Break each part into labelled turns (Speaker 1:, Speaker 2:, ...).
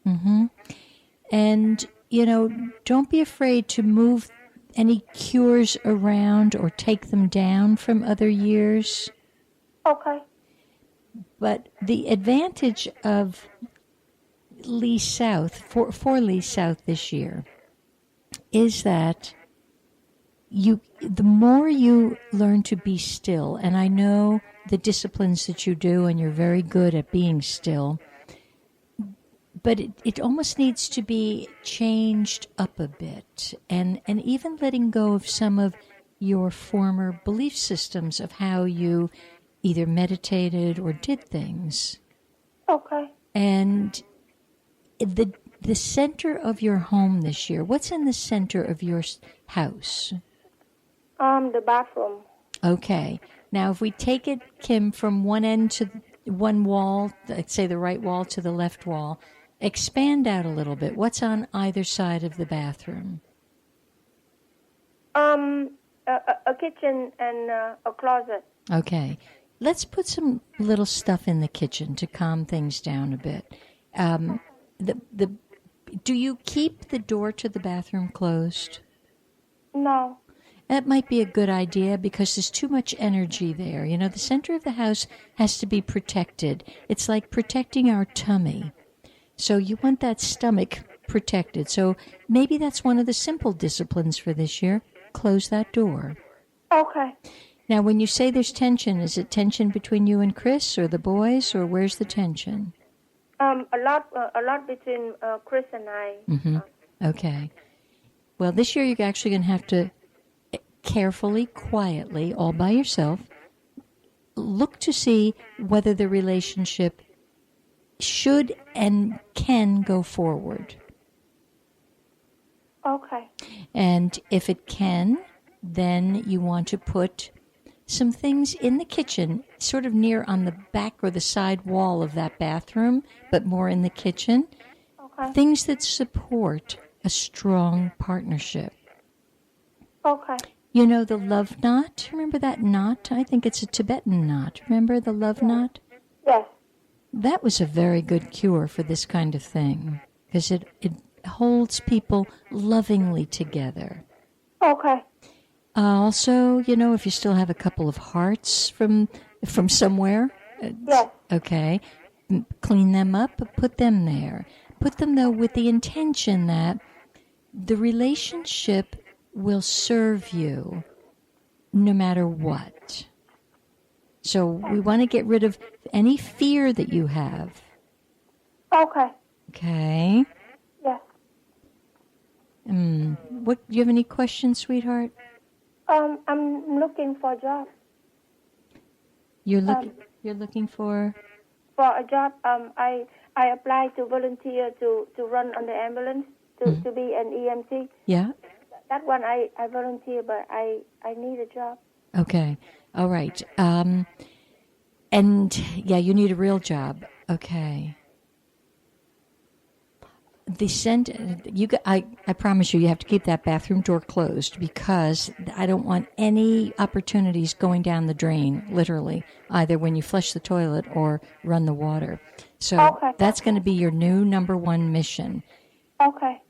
Speaker 1: Mm-hmm. And, don't be afraid to move any cures around or take them down from other years.
Speaker 2: Okay.
Speaker 1: But the advantage of Lee South, for Lee South this year, is that the more you learn to be still, and I know the disciplines that you do, and you're very good at being still, but it almost needs to be changed up a bit, and even letting go of some of your former belief systems of how you either meditated or did things.
Speaker 2: Okay.
Speaker 1: And the center of your home this year, what's in the center of your house?
Speaker 2: The bathroom.
Speaker 1: Okay. Now, if we take it, Kim, from one end to one wall, let's say the right wall to the left wall, expand out a little bit. What's on either side of the bathroom?
Speaker 2: A kitchen and a closet.
Speaker 1: Okay. Let's put some little stuff in the kitchen to calm things down a bit. Do you keep the door to the bathroom closed?
Speaker 2: No.
Speaker 1: That might be a good idea because there's too much energy there. The center of the house has to be protected. It's like protecting our tummy. So you want that stomach protected. So maybe that's one of the simple disciplines for this year. Close that door.
Speaker 2: Okay.
Speaker 1: Now, when you say there's tension, is it tension between you and Chris or the boys, or where's the tension?
Speaker 2: A lot between Chris and I.
Speaker 1: Mm-hmm. Okay. Well, this year you're actually going to have to carefully, quietly, all by yourself, look to see whether the relationship should and can go forward.
Speaker 2: Okay.
Speaker 1: And if it can, then you want to put some things in the kitchen, sort of near on the back or the side wall of that bathroom, but more in the kitchen.
Speaker 2: Okay.
Speaker 1: Things that support a strong partnership.
Speaker 2: Okay.
Speaker 1: The love knot? Remember that knot? I think it's a Tibetan knot. Remember the love knot?
Speaker 2: Yes.
Speaker 1: That was a very good cure for this kind of thing because it holds people lovingly together.
Speaker 2: Okay.
Speaker 1: Also, if you still have a couple of hearts from somewhere,
Speaker 2: yes.
Speaker 1: Okay, clean them up, put them there. Put them, though, with the intention that the relationship will serve you no matter what. So we want to get rid of any fear that you have.
Speaker 2: Okay.
Speaker 1: Okay.
Speaker 2: Yes.
Speaker 1: Do you have any questions, sweetheart?
Speaker 2: I'm looking for a job.
Speaker 1: You're looking for
Speaker 2: a job. I applied to volunteer to run on the ambulance to be an EMT.
Speaker 1: Yeah.
Speaker 2: That one I volunteer, but I need a job.
Speaker 1: Okay. All right. And yeah, you need a real job. Okay. I promise you have to keep that bathroom door closed because I don't want any opportunities going down the drain, literally, either when you flush the toilet or run the water. So that's going to be your new number one mission.
Speaker 2: Okay.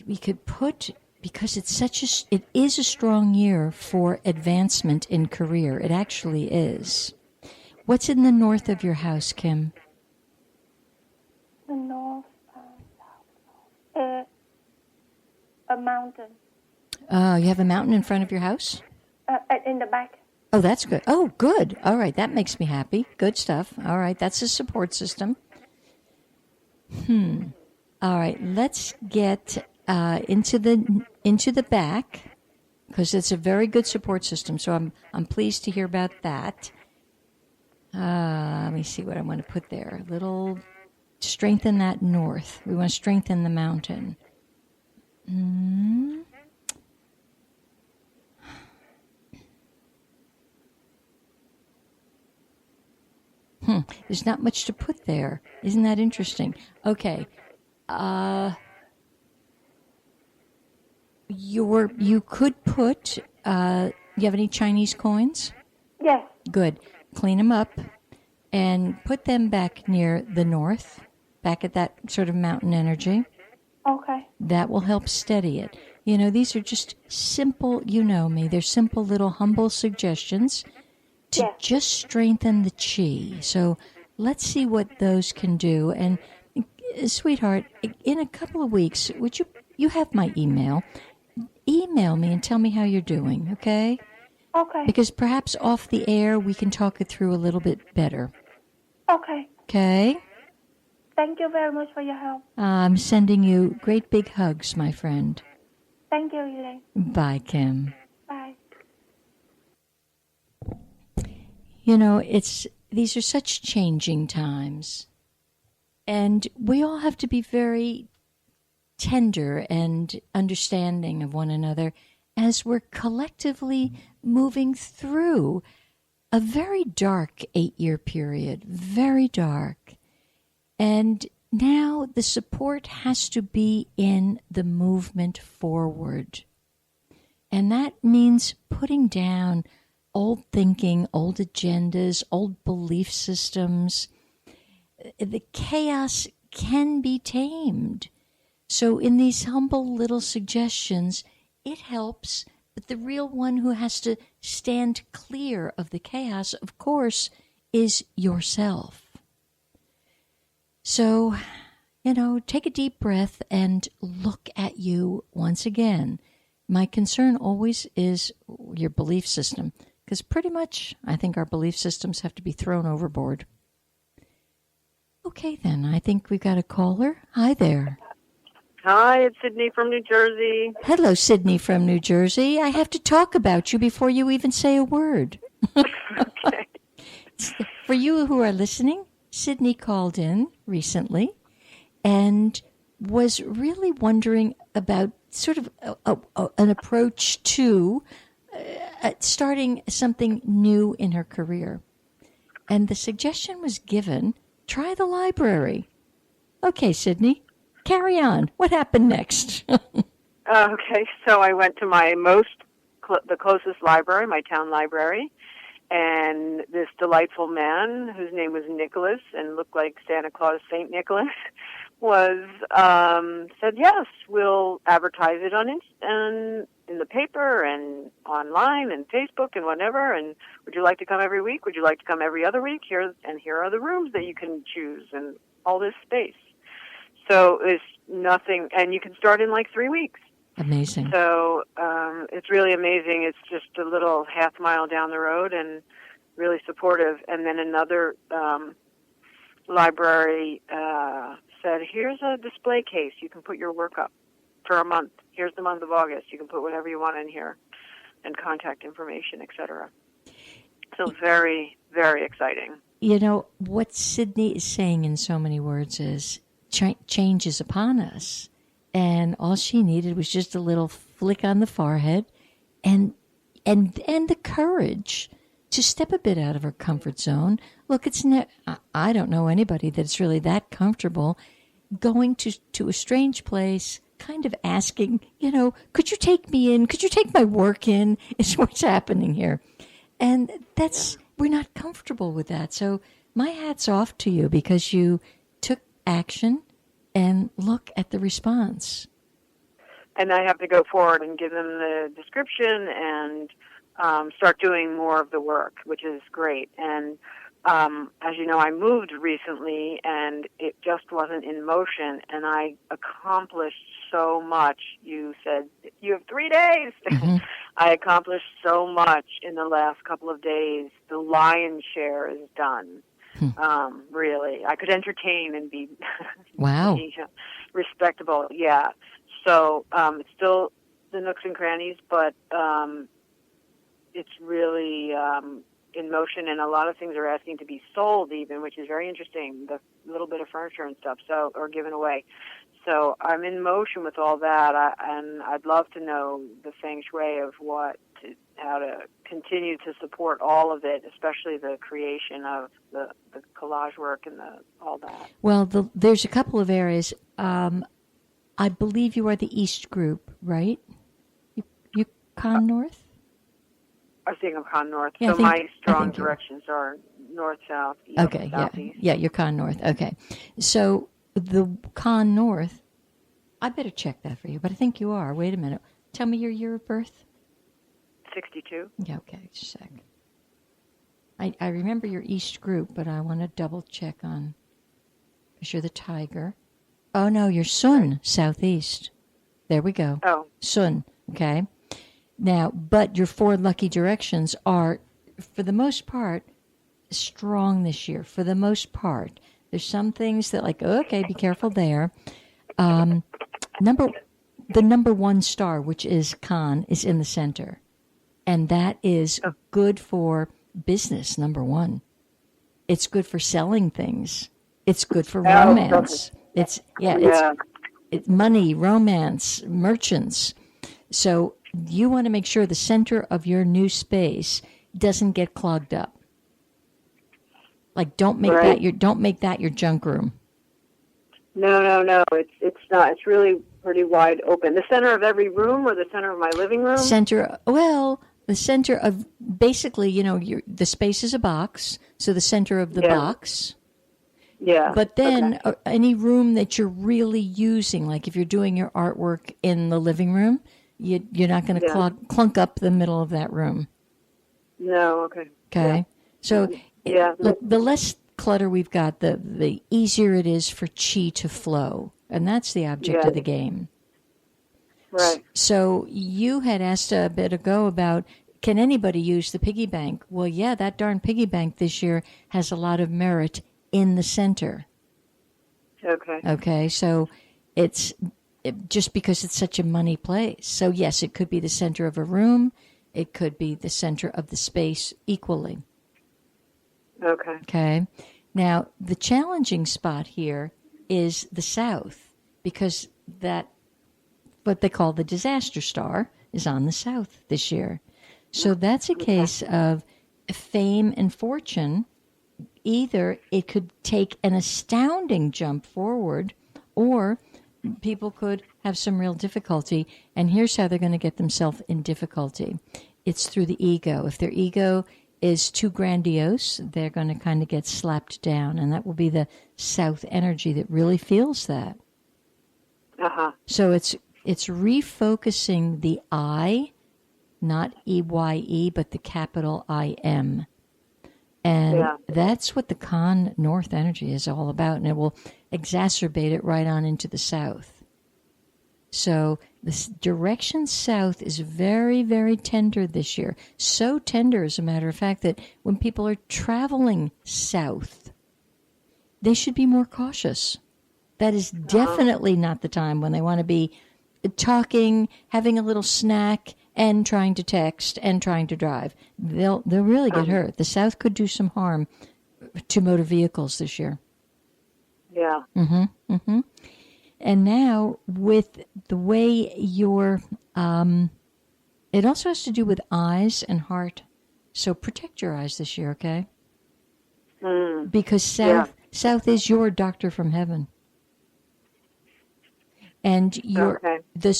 Speaker 1: We could put, because it is a strong year for advancement in career. It actually is. What's in the north of your house, Kim?
Speaker 2: The north, a mountain.
Speaker 1: You have a mountain in front of your house?
Speaker 2: In the back.
Speaker 1: Oh, that's good. Oh, good. All right, that makes me happy. Good stuff. All right, that's a support system. All right, let's get into the back because it's a very good support system. So I'm pleased to hear about that. Let me see what I want to put there. A little. Strengthen that north. We want to strengthen the mountain. There's not much to put there. Isn't that interesting? Okay. You could put, you have any Chinese coins?
Speaker 2: Yes.
Speaker 1: Good. Clean them up and put them back near the north, back at that sort of mountain energy.
Speaker 2: Okay.
Speaker 1: That will help steady it. You know, these are just simple, you know me, they're simple little humble suggestions to
Speaker 2: Yes.
Speaker 1: just strengthen the chi. So let's see what those can do. And sweetheart, in a couple of weeks, would you have my email? Email me and tell me how you're doing, okay?
Speaker 2: Okay.
Speaker 1: Because perhaps off the air we can talk it through a little bit better.
Speaker 2: Okay.
Speaker 1: Okay?
Speaker 2: Thank you very much for your help.
Speaker 1: I'm sending you great big hugs, my friend.
Speaker 2: Thank you, Elaine.
Speaker 1: Bye, Kim.
Speaker 2: Bye.
Speaker 1: You know, these are such changing times. And we all have to be very tender and understanding of one another as we're collectively moving through a very dark 8-year period, very dark. And now the support has to be in the movement forward. And that means putting down old thinking, old agendas, old belief systems. The chaos can be tamed. So in these humble little suggestions, it helps. But the real one who has to stand clear of the chaos, of course, is yourself. So, you know, take a deep breath and look at you once again. My concern always is your belief system, because pretty much I think our belief systems have to be thrown overboard. Okay, then, I think we've got a caller. Hi there.
Speaker 3: Hi, it's Sydney from New Jersey.
Speaker 1: Hello, Sydney from New Jersey. I have to talk about you before you even say a word.
Speaker 3: Okay.
Speaker 1: For you who are listening, Sydney called in recently and was really wondering about sort of an approach to starting something new in her career. And the suggestion was given, try the library. Okay, Sydney, carry on. What happened next?
Speaker 3: Okay, so I went to my the closest library, my town library, and this delightful man, whose name was Nicholas and looked like Santa Claus, St. Nicholas, said, yes, we'll advertise it in the paper and online and Facebook and whatever, and would you like to come every week? Would you like to come every other week? Here are the rooms that you can choose and all this space. So it's nothing, and you can start in like 3 weeks.
Speaker 1: Amazing.
Speaker 3: So it's really amazing. It's just a little half mile down the road and really supportive. And then another library said, here's a display case. You can put your work up for a month. Here's the month of August. You can put whatever you want in here and contact information, etc. So very, very exciting.
Speaker 1: You know, what Sydney is saying in so many words is change is upon us. And all she needed was just a little flick on the forehead and the courage to step a bit out of her comfort zone. Look, I don't know anybody that's really that comfortable going to a strange place, kind of asking, you know, could you take me in? Could you take my work in? Is what's happening here. And we're not comfortable with that. So my hat's off to you because you took action and look at the response.
Speaker 3: And I have to go forward and give them the description and start doing more of the work, which is great. And as you know, I moved recently, and it just wasn't in motion, and I accomplished so much. You said, you have 3 days. Mm-hmm. I accomplished so much in the last couple of days. The lion's share is done. Really. I could entertain and be,
Speaker 1: wow.
Speaker 3: be respectable. Yeah. So it's still the nooks and crannies, but it's really in motion, and a lot of things are asking to be sold even, which is very interesting, the little bit of furniture and stuff, or given away. So I'm in motion with all that, and I'd love to know the feng shui of how to continue to support all of it, especially the creation of the collage work and all that.
Speaker 1: Well, there's a couple of areas. I believe you are the East group, right? You Con North?
Speaker 3: I was thinking of Con North.
Speaker 1: Yeah,
Speaker 3: so my strong directions are north, south, east,
Speaker 1: Okay,
Speaker 3: southeast.
Speaker 1: yeah, you're con north. Okay. So the con north, I better check that for you, but I think you are. Wait a minute. Tell me your year of birth.
Speaker 3: 62.
Speaker 1: Yeah, okay, just a sec. I remember your east group, but I want to double check on, because you're the tiger. Oh, no, you're sun, southeast. There we go.
Speaker 3: Oh.
Speaker 1: Sun, okay? Now, but your 4 lucky directions are, for the most part, strong this year. For the most part. There's some things that, like, okay, be careful there. The number 1 star, which is Khan, is in the center. And that is good for business, number 1. It's good for selling things. It's good for romance. It's money, romance, merchants. So you want to make sure the center of your new space doesn't get clogged up. Like don't make that your junk room.
Speaker 3: No. It's not. It's really pretty wide open. The center of every room or the center of my living room?
Speaker 1: The center of basically, the space is a box, so the center of the box.
Speaker 3: Yeah.
Speaker 1: But then any room that you're really using, like if you're doing your artwork in the living room, you're not going to clunk up the middle of that room.
Speaker 3: No, okay.
Speaker 1: Okay. Yeah. So look, the less clutter we've got, the easier it is for chi to flow. And that's the object of the game.
Speaker 3: Right.
Speaker 1: So you had asked a bit ago about, can anybody use the piggy bank? Well, yeah, that darn piggy bank this year has a lot of merit in the center.
Speaker 3: Okay.
Speaker 1: Okay, so it's just because it's such a money place. So yes, it could be the center of a room. It could be the center of the space equally.
Speaker 3: Okay.
Speaker 1: Okay. Now, the challenging spot here is the south, because that, what they call the disaster star, is on the south this year. So that's a case of fame and fortune. Either it could take an astounding jump forward, or people could have some real difficulty. And here's how they're going to get themselves in difficulty. It's through the ego. If their ego is too grandiose, they're going to kind of get slapped down. And that will be the south energy that really feels that.
Speaker 3: Uh-huh.
Speaker 1: So it's refocusing the I, not EYE, but the capital IM. And that's what the Con North energy is all about. And it will exacerbate it right on into the south. So this direction south is very, very tender this year. So tender, as a matter of fact, that when people are traveling south, they should be more cautious. That is definitely not the time when they want to be talking, having a little snack, and trying to text and trying to drive. They'll really get hurt. The South could do some harm to motor vehicles this year.
Speaker 3: Yeah.
Speaker 1: Mm-hmm. Mm-hmm. And now with the way your, it also has to do with eyes and heart. So protect your eyes this year, okay? Because South is your doctor from heaven. And the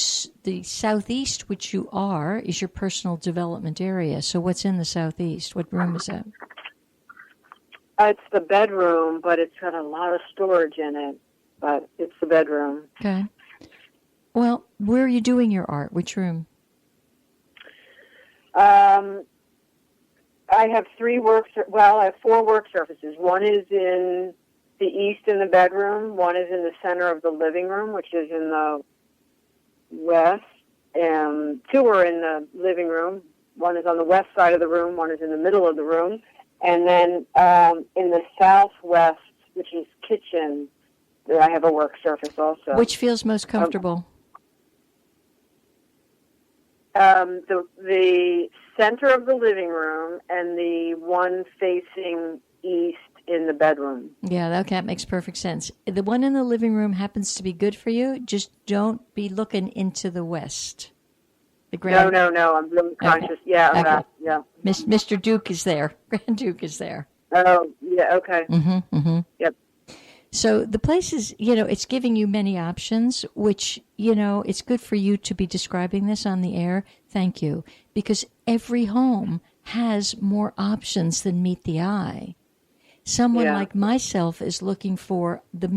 Speaker 1: southeast, which you are, is your personal development area. So what's in the southeast? What room is that?
Speaker 3: It's the bedroom, but it's got a lot of storage in it. But it's the bedroom.
Speaker 1: Okay. Well, where are you doing your art? Which room?
Speaker 3: I have I have 4 work surfaces. One is in the east in the bedroom. One is in the center of the living room, which is in the west. And 2 are in the living room. One is on the west side of the room. One is in the middle of the room. And then in the southwest, which is kitchen, I have a work surface also.
Speaker 1: Which feels most comfortable?
Speaker 3: The center of the living room and the one facing east in the bedroom.
Speaker 1: Yeah, that makes perfect sense. The one in the living room happens to be good for you. Just don't be looking into the west.
Speaker 3: No. I'm really conscious. Okay. Yeah.
Speaker 1: Mr. Duke is there. Grand Duke is there.
Speaker 3: Oh, yeah. Okay.
Speaker 1: Mm-hmm. Mm-hmm.
Speaker 3: Yep.
Speaker 1: So the place is, it's giving you many options, which, it's good for you to be describing this on the air. Thank you. Because every home has more options than meet the eye. Someone
Speaker 3: Yeah.
Speaker 1: like myself is looking for the